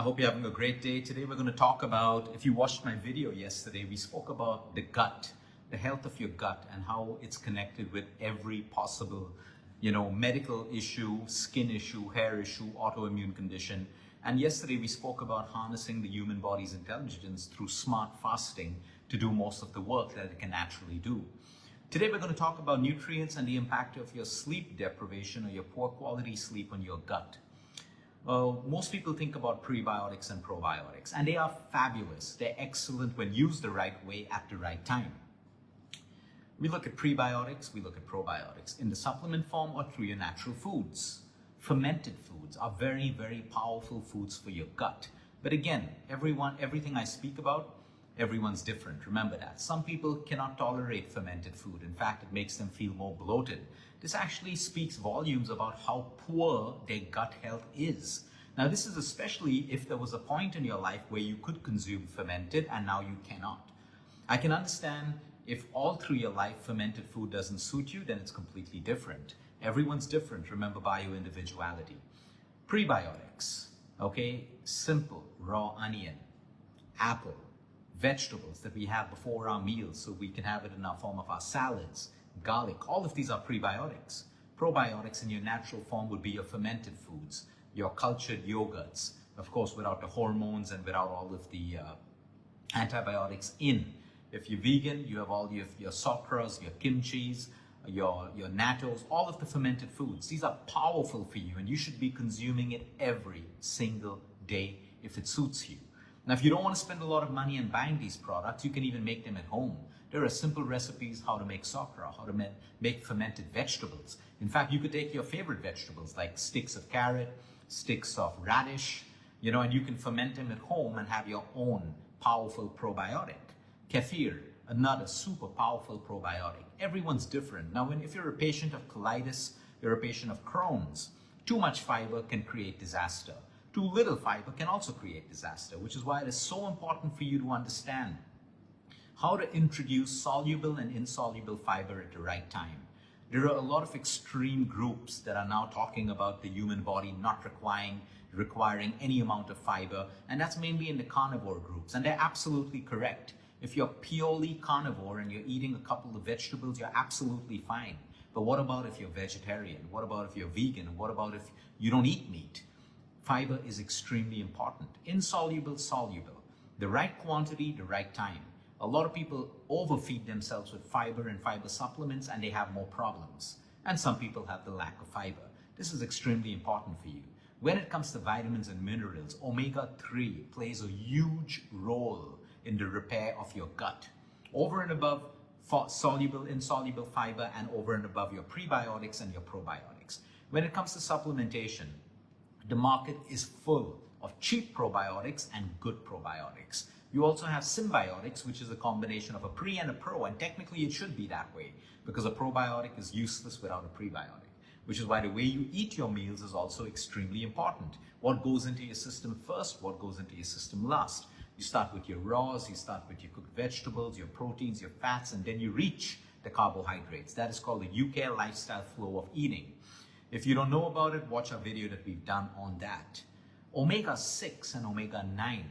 I hope you're having a great day. Today we're going to talk about, if you watched my video yesterday, we spoke about the gut, the health of your gut and how it's connected with every possible, medical issue, skin issue, hair issue, autoimmune condition. And yesterday we spoke about harnessing the human body's intelligence through smart fasting to do most of the work that it can naturally do. Today we're going to talk about nutrients and the impact of your sleep deprivation or your poor quality sleep on your gut. Most people think about prebiotics and probiotics, and they are fabulous. They're excellent when used the right way at the right time. We look at prebiotics, we look at probiotics in the supplement form or through your natural foods. Fermented foods are very, very powerful foods for your gut. But again, everything I speak about, everyone's different. Remember that. Some people cannot tolerate fermented food. In fact, it makes them feel more bloated. This actually speaks volumes about how poor their gut health is. Now, this is especially if there was a point in your life where you could consume fermented and now you cannot. I can understand if all through your life fermented food doesn't suit you, then it's completely different. Everyone's different. Remember, bio-individuality. Prebiotics, okay? Simple, raw onion, apple, vegetables that we have before our meals so we can have it in our form of our salads, garlic, all of these are prebiotics. Probiotics in your natural form would be your fermented foods, your cultured yogurts, of course without the hormones and without all of the antibiotics in. If you're vegan, you have all your sokras, your kimchis, your nattos, all of the fermented foods. These are powerful for you and you should be consuming it every single day if it suits you. Now, if you don't want to spend a lot of money on buying these products, you can even make them at home. There are simple recipes how to make sokra, how to make fermented vegetables. In fact, you could take your favorite vegetables like sticks of carrot, sticks of radish, and you can ferment them at home and have your own powerful probiotic. Kefir, another super powerful probiotic. Everyone's different. Now, if you're a patient of colitis, you're a patient of Crohn's, too much fiber can create disaster. Too little fiber can also create disaster, which is why it is so important for you to understand how to introduce soluble and insoluble fiber at the right time. There are a lot of extreme groups that are now talking about the human body not requiring any amount of fiber, and that's mainly in the carnivore groups, and they're absolutely correct. If you're purely carnivore and you're eating a couple of vegetables, you're absolutely fine. But what about if you're vegetarian? What about if you're vegan? What about if you don't eat meat? Fiber is extremely important. Insoluble, soluble. The right quantity, the right time. A lot of people overfeed themselves with fiber and fiber supplements and they have more problems. And some people have the lack of fiber. This is extremely important for you. When it comes to vitamins and minerals, omega-3 plays a huge role in the repair of your gut. Over and above soluble, insoluble fiber, and over and above your prebiotics and your probiotics. When it comes to supplementation, the market is full of cheap probiotics and good probiotics. You also have symbiotics, which is a combination of a pre and a pro, and technically it should be that way because a probiotic is useless without a prebiotic, which is why the way you eat your meals is also extremely important. What goes into your system first, what goes into your system last. You start with your raws, you start with your cooked vegetables, your proteins, your fats, and then you reach the carbohydrates. That is called the UK lifestyle flow of eating. If you don't know about it, watch our video that we've done on that. Omega-6 and omega-9.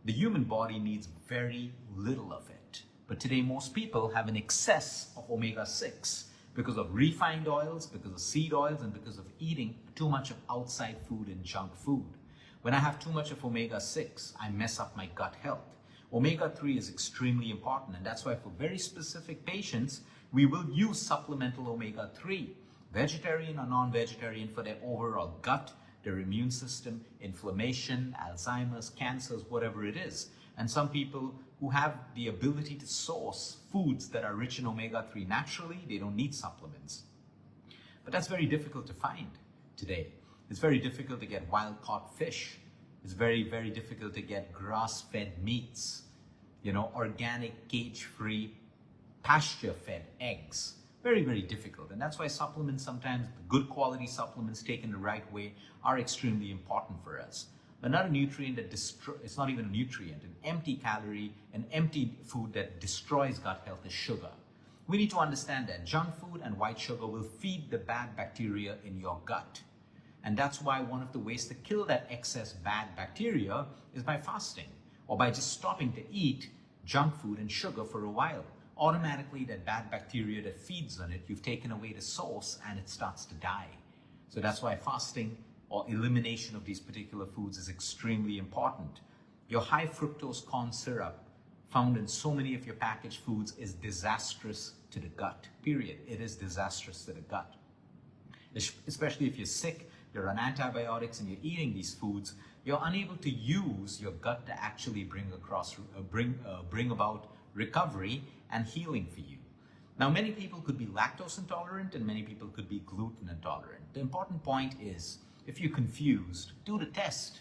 The human body needs very little of it. But today most people have an excess of omega-6 because of refined oils, because of seed oils, and because of eating too much of outside food and junk food. When I have too much of omega-6, I mess up my gut health. Omega-3 is extremely important, and that's why for very specific patients, we will use supplemental omega-3. Vegetarian or non-vegetarian, for their overall gut, their immune system, inflammation, Alzheimer's, cancers, whatever it is. And some people who have the ability to source foods that are rich in omega-3 naturally, they don't need supplements. But that's very difficult to find today. It's very difficult to get wild-caught fish. It's very, very difficult to get grass-fed meats, organic, cage-free, pasture-fed eggs. Very, very difficult. And that's why supplements sometimes, good quality supplements taken the right way, are extremely important for us. Another nutrient that it's not even a nutrient, an empty calorie, an empty food that destroys gut health is sugar. We need to understand that junk food and white sugar will feed the bad bacteria in your gut. And that's why one of the ways to kill that excess bad bacteria is by fasting, or by just stopping to eat junk food and sugar for a while. Automatically, that bad bacteria that feeds on it, you've taken away the source and it starts to die. So that's why fasting or elimination of these particular foods is extremely important. Your high fructose corn syrup found in so many of your packaged foods is disastrous to the gut, period. It is disastrous to the gut. Especially if you're sick, you're on antibiotics and you're eating these foods, you're unable to use your gut to actually bring about recovery and healing for you. Now, many people could be lactose intolerant and many people could be gluten intolerant. The important point is, if you're confused, do the test.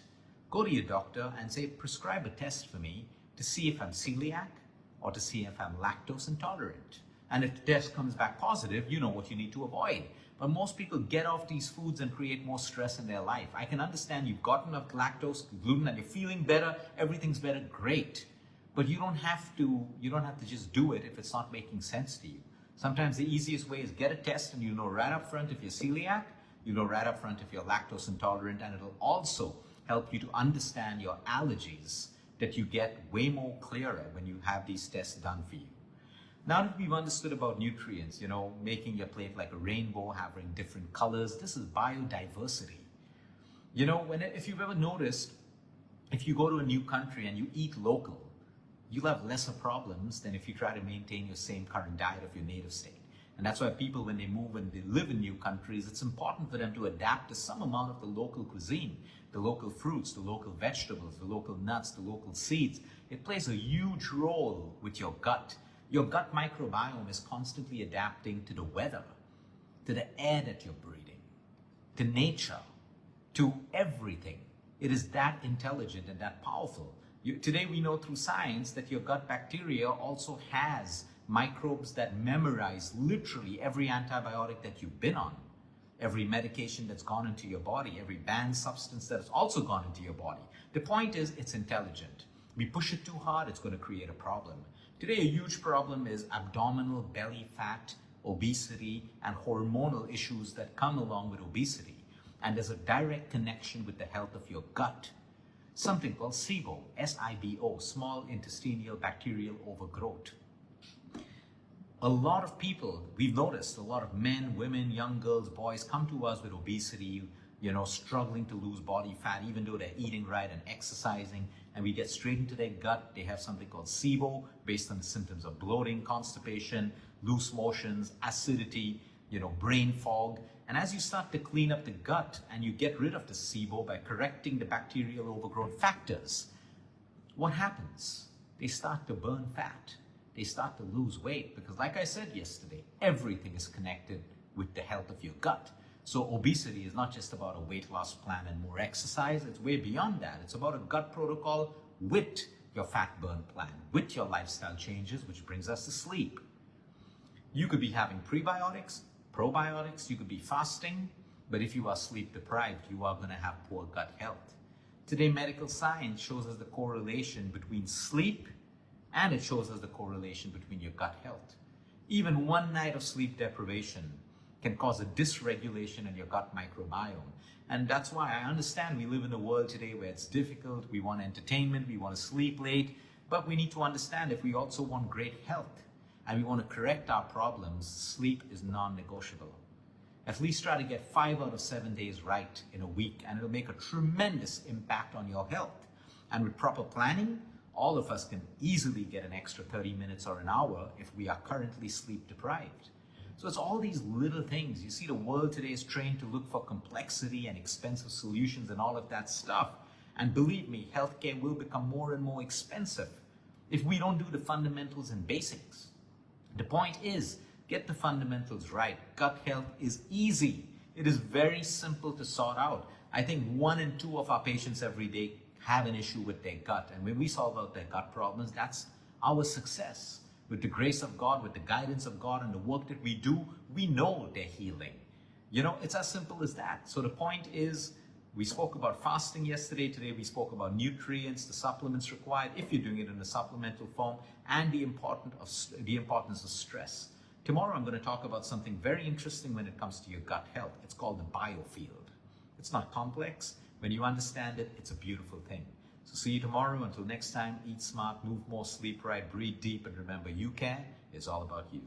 Go to your doctor and say, prescribe a test for me to see if I'm celiac or to see if I'm lactose intolerant. And if the test comes back positive, you know what you need to avoid. But most people get off these foods and create more stress in their life. I can understand you've gotten off lactose, gluten, and you're feeling better, everything's better, great. But you don't have to just do it if it's not making sense to you. Sometimes the easiest way is get a test and you know right up front if you're celiac, you know right up front if you're lactose intolerant, and it'll also help you to understand your allergies that you get way more clearer when you have these tests done for you. Now that we've understood about nutrients, making your plate like a rainbow, having different colors, this is biodiversity. If you've ever noticed, if you go to a new country and you eat local, you'll have lesser problems than if you try to maintain your same current diet of your native state. And that's why people, when they move and they live in new countries, it's important for them to adapt to some amount of the local cuisine, the local fruits, the local vegetables, the local nuts, the local seeds. It plays a huge role with your gut. Your gut microbiome is constantly adapting to the weather, to the air that you're breathing, to nature, to everything. It is that intelligent and that powerful. Today we know through science that your gut bacteria also has microbes that memorize literally every antibiotic that you've been on, every medication that's gone into your body, every banned substance that has also gone into your body. The point is, it's intelligent. We push it too hard, it's going to create a problem. Today, a huge problem is abdominal belly fat, obesity, and hormonal issues that come along with obesity. And there's a direct connection with the health of your gut. Something called SIBO, S-I-B-O, small intestinal bacterial overgrowth. A lot of people, we've noticed, a lot of men, women, young girls, boys come to us with obesity, struggling to lose body fat, even though they're eating right and exercising, and we get straight into their gut. They have something called SIBO, based on the symptoms of bloating, constipation, loose motions, acidity, brain fog. And as you start to clean up the gut and you get rid of the SIBO by correcting the bacterial overgrowth factors, what happens? They start to burn fat. They start to lose weight because, like I said yesterday, everything is connected with the health of your gut. So obesity is not just about a weight loss plan and more exercise. It's way beyond that. It's about a gut protocol with your fat burn plan, with your lifestyle changes, which brings us to sleep. You could be having prebiotics, probiotics, you could be fasting, but if you are sleep deprived, you are going to have poor gut health. Today, medical science shows us the correlation between sleep and it shows us the correlation between your gut health. Even one night of sleep deprivation can cause a dysregulation in your gut microbiome. And that's why I understand we live in a world today where it's difficult, we want entertainment, we want to sleep late, but we need to understand if we also want great health and we want to correct our problems, sleep is non-negotiable. At least try to get 5 out of 7 days right in a week, and it'll make a tremendous impact on your health. And with proper planning, all of us can easily get an extra 30 minutes or an hour if we are currently sleep deprived. So it's all these little things. You see, the world today is trained to look for complexity and expensive solutions and all of that stuff. And believe me, healthcare will become more and more expensive if we don't do the fundamentals and basics. The point is, get the fundamentals right. Gut health is easy. It is very simple to sort out. I think 1 in 2 of our patients every day have an issue with their gut. And when we solve out their gut problems, that's our success. With the grace of God, with the guidance of God and the work that we do, we know they're healing. It's as simple as that. So the point is, we spoke about fasting yesterday. Today we spoke about nutrients, the supplements required, if you're doing it in a supplemental form, and the importance of stress. Tomorrow I'm going to talk about something very interesting when it comes to your gut health. It's called the biofield. It's not complex. When you understand it, it's a beautiful thing. So see you tomorrow. Until next time, eat smart, move more, sleep right, breathe deep, and remember, you can is all about you.